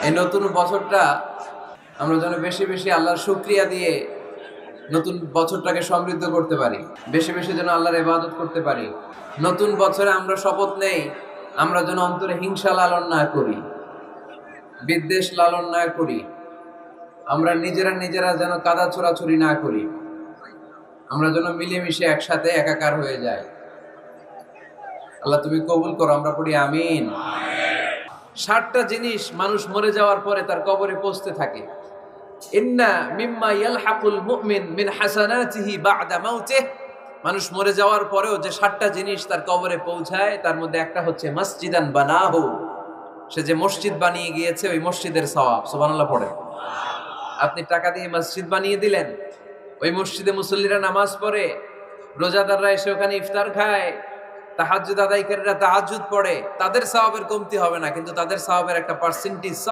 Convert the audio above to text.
এই নতুন বছরটা আমরা যেন বেশি বেশি আল্লাহর শুকরিয়া দিয়ে নতুন বছরটাকে সমৃদ্ধ করতে পারি, বেশি বেশি যেন আল্লাহর ইবাদত করতে পারি। নতুন বছরে আমরা শপথ নেই, আমরা যেন অন্তরে হিংসা লালন না করি, বিদ্বেষ লালন না করি, আমরা নিজেরা যেন কাদা ছোড়াছুরি না করি, আমরা যেন মিলেমিশে একসাথে একাকার হয়ে যাই। আল্লাহ তুমি কবুল করো, আমরা পড়ি আমিন। 60টা জিনিস মানুষ মরে যাওয়ার পরে তার কবরে পৌঁছতে থাকে। ইন্না মিম্মা ইয়ালহাকুল মুমিন মিন হাসানাতিহি বা'দা মাউতিহি, মানুষ মরে যাওয়ার পরেও যে 60টা জিনিস তার কবরে পৌঁছায় তার মধ্যে একটা হচ্ছে মসজিদান বানাহু, সে যে মসজিদ বানিয়ে গিয়েছে ওই মসজিদের সওয়াব। সুবহানাল্লাহ পড়ে। আপনি টাকা দিয়ে মসজিদ বানিয়ে দিলেন, ওই মসজিদে মুসল্লিরা নামাজ পড়ে, রোজাদাররা এসে ওখানে ইফতার খায়, তাহাজ্জুদ আদায়কারীরা তাহাজ্জুদ পড়ে, তাদের সওয়াবের কমতি হবে না, কিন্তু তাদের সওয়াবের একটা পার্সেন্টেজ